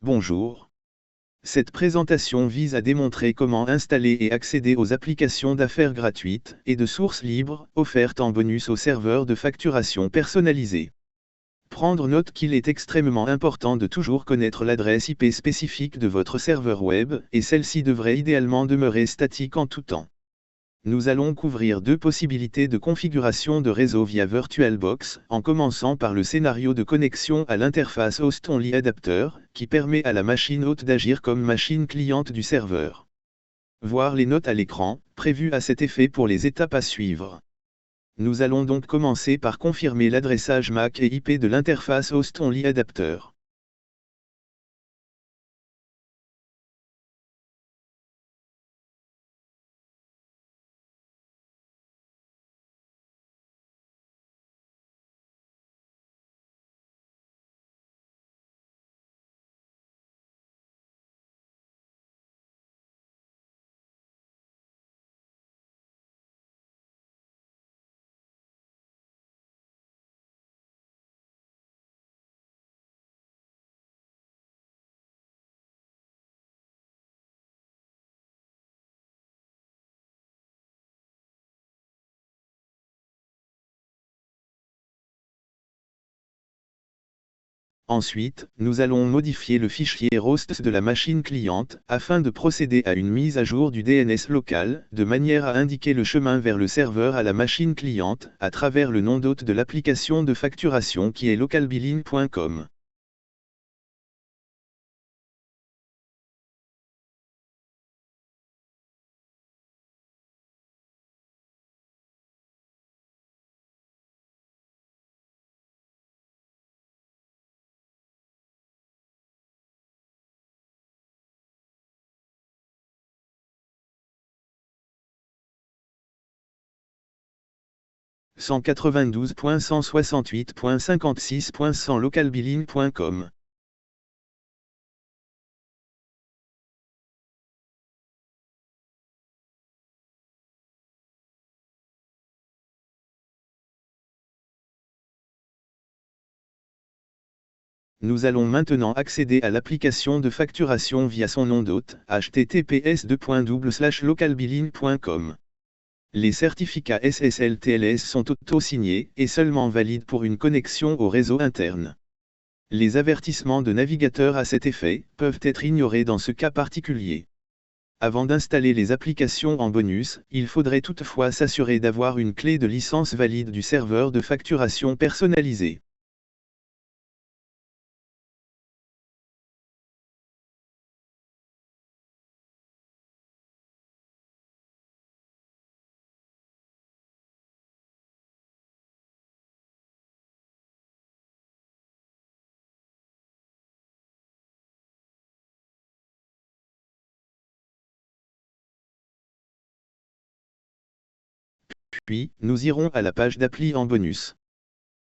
Bonjour. Cette présentation vise à démontrer comment installer et accéder aux applications d'affaires gratuites et de source libre, offertes en bonus aux serveurs de facturation personnalisés. Prendre note qu'il est extrêmement important de toujours connaître l'adresse IP spécifique de votre serveur web, et celle-ci devrait idéalement demeurer statique en tout temps. Nous allons couvrir deux possibilités de configuration de réseau via VirtualBox, en commençant par le scénario de connexion à l'interface Host-Only Adapter, qui permet à la machine hôte d'agir comme machine cliente du serveur. Voir les notes à l'écran, prévues à cet effet pour les étapes à suivre. Nous allons donc commencer par confirmer l'adressage MAC et IP de l'interface Host-Only Adapter. Ensuite, nous allons modifier le fichier rosts de la machine cliente, afin de procéder à une mise à jour du DNS local, de manière à indiquer le chemin vers le serveur à la machine cliente, à travers le nom d'hôte de l'application de facturation qui est localbilling.com. « 192.168.56.100 localbilling.com ». Nous allons maintenant accéder à l'application de facturation via son nom d'hôte, https://localbilling.com. Les certificats SSL/TLS sont auto-signés et seulement valides pour une connexion au réseau interne. Les avertissements de navigateurs à cet effet peuvent être ignorés dans ce cas particulier. Avant d'installer les applications en bonus, il faudrait toutefois s'assurer d'avoir une clé de licence valide du serveur de facturation personnalisé. Puis, nous irons à la page d'appli en bonus.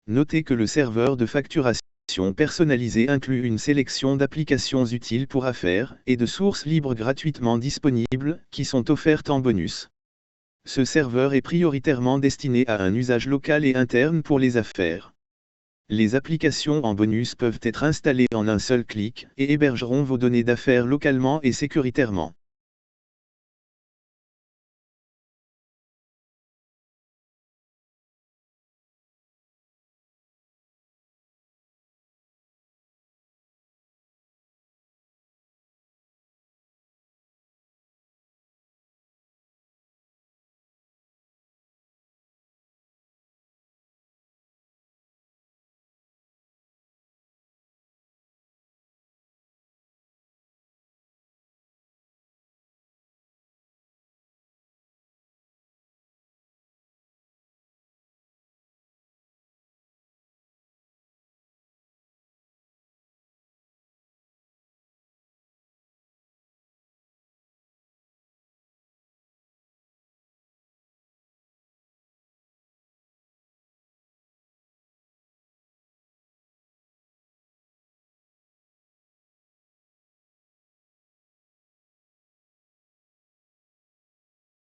Notez que le serveur de facturation personnalisé inclut une sélection d'applications utiles pour affaires et de sources libres gratuitement disponibles, qui sont offertes en bonus. Ce serveur est prioritairement destiné à un usage local et interne pour les affaires. Les applications en bonus peuvent être installées en un seul clic et hébergeront vos données d'affaires localement et sécuritairement.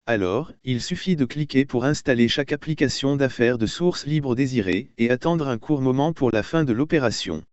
Alors, il suffit de cliquer pour installer chaque application d'affaires de source libre désirée, et attendre un court moment pour la fin de l'opération.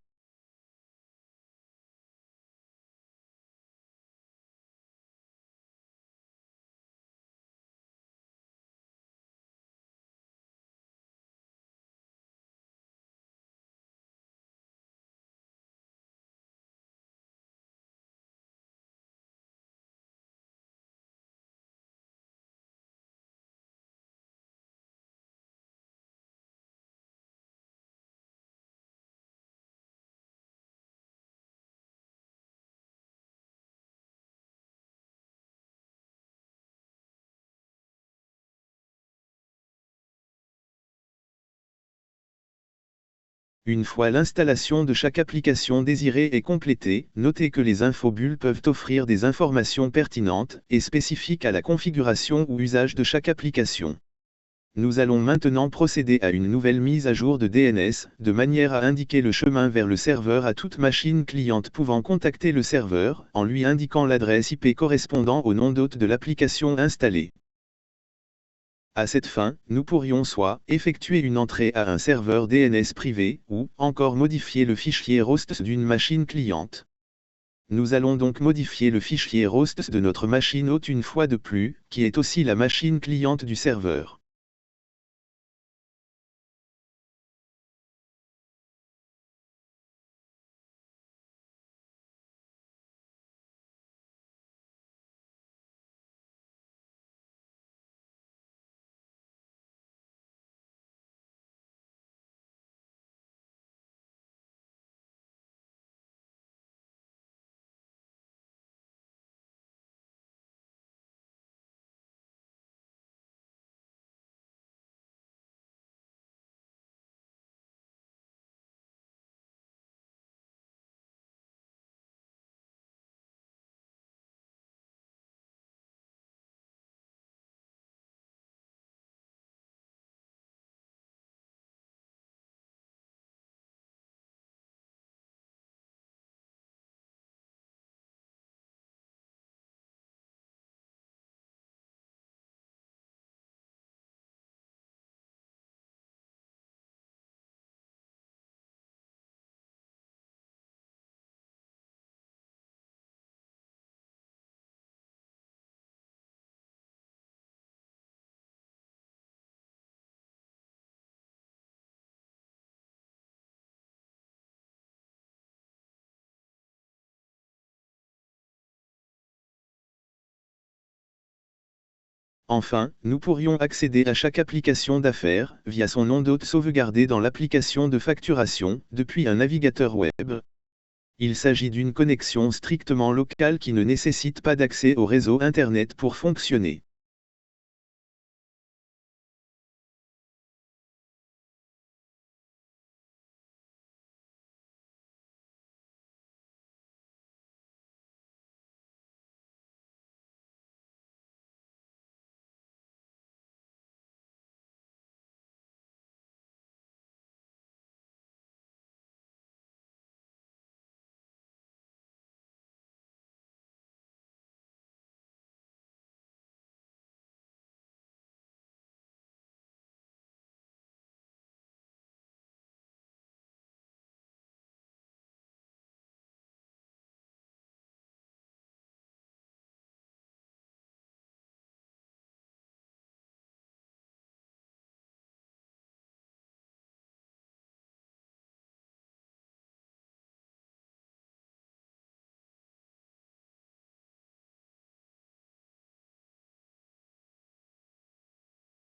Une fois l'installation de chaque application désirée est complétée, notez que les infobulles peuvent offrir des informations pertinentes et spécifiques à la configuration ou usage de chaque application. Nous allons maintenant procéder à une nouvelle mise à jour de DNS, de manière à indiquer le chemin vers le serveur à toute machine cliente pouvant contacter le serveur, en lui indiquant l'adresse IP correspondant au nom d'hôte de l'application installée. À cette fin, nous pourrions soit effectuer une entrée à un serveur DNS privé, ou encore modifier le fichier hosts d'une machine cliente. Nous allons donc modifier le fichier hosts de notre machine hôte une fois de plus, qui est aussi la machine cliente du serveur. Enfin, nous pourrions accéder à chaque application d'affaires, via son nom d'hôte sauvegardé dans l'application de facturation, depuis un navigateur web. Il s'agit d'une connexion strictement locale qui ne nécessite pas d'accès au réseau Internet pour fonctionner.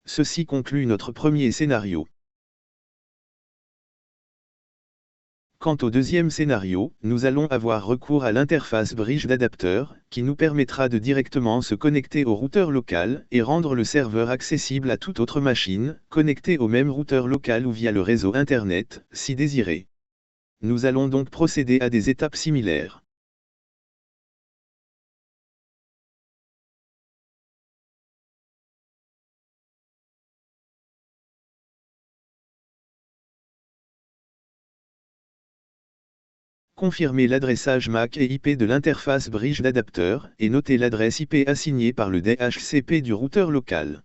Ceci conclut notre premier scénario. Quant au deuxième scénario, nous allons avoir recours à l'interface bridge d'adapteur, qui nous permettra de directement se connecter au routeur local et rendre le serveur accessible à toute autre machine, connectée au même routeur local ou via le réseau Internet, si désiré. Nous allons donc procéder à des étapes similaires. Confirmez l'adressage MAC et IP de l'interface bridge d'adapteur, et notez l'adresse IP assignée par le DHCP du routeur local.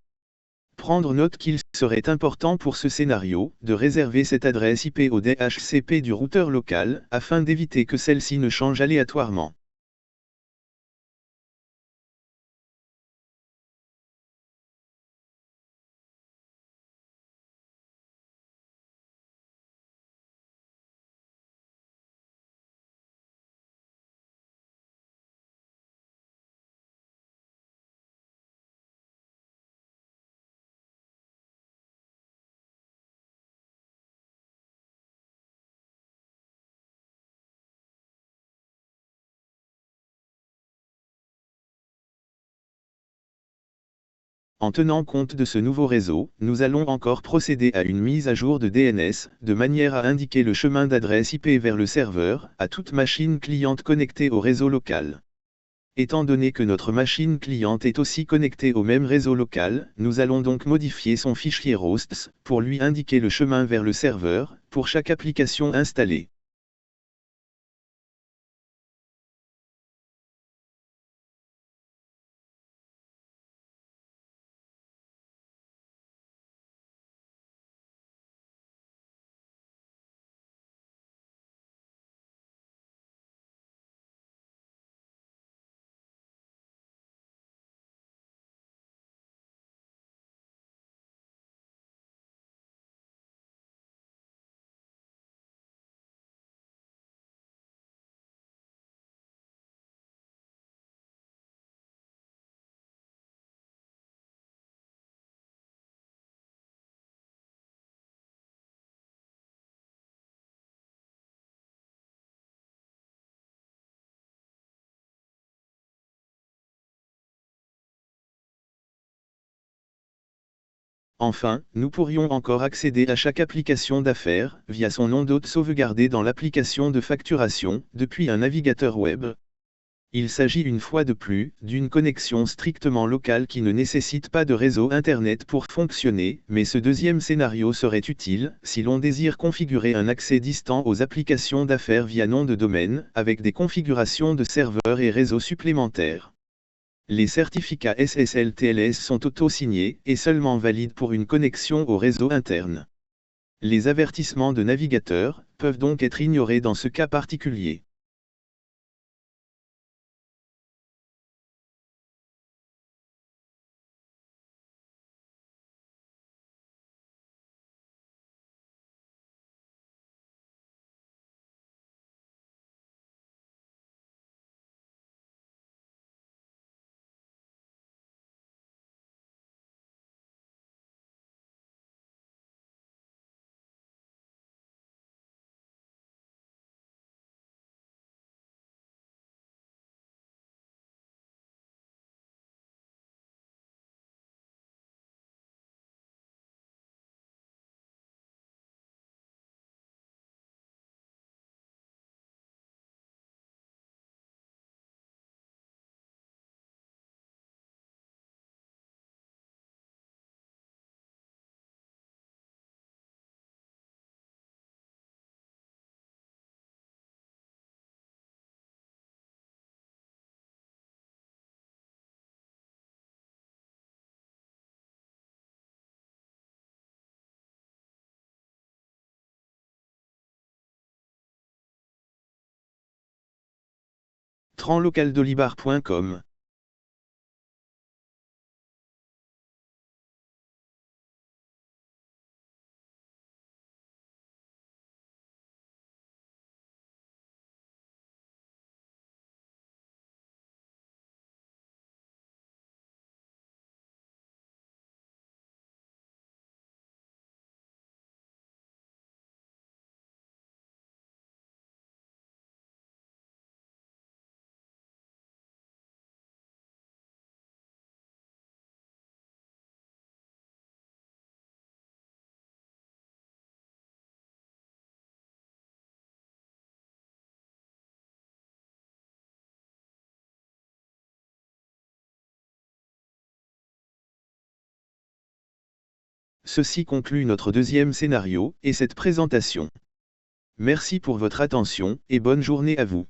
Prendre note qu'il serait important pour ce scénario, de réserver cette adresse IP au DHCP du routeur local, afin d'éviter que celle-ci ne change aléatoirement. En tenant compte de ce nouveau réseau, nous allons encore procéder à une mise à jour de DNS, de manière à indiquer le chemin d'adresse IP vers le serveur, à toute machine cliente connectée au réseau local. Étant donné que notre machine cliente est aussi connectée au même réseau local, nous allons donc modifier son fichier hosts, pour lui indiquer le chemin vers le serveur, pour chaque application installée. Enfin, nous pourrions encore accéder à chaque application d'affaires, via son nom d'hôte sauvegardé dans l'application de facturation, depuis un navigateur web. Il s'agit une fois de plus, d'une connexion strictement locale qui ne nécessite pas de réseau Internet pour fonctionner, mais ce deuxième scénario serait utile, si l'on désire configurer un accès distant aux applications d'affaires via nom de domaine, avec des configurations de serveurs et réseaux supplémentaires. Les certificats SSL-TLS sont auto-signés, et seulement valides pour une connexion au réseau interne. Les avertissements de navigateurs peuvent donc être ignorés dans ce cas particulier. translocaldolibar.com Ceci conclut notre deuxième scénario, et cette présentation. Merci pour votre attention, et bonne journée à vous.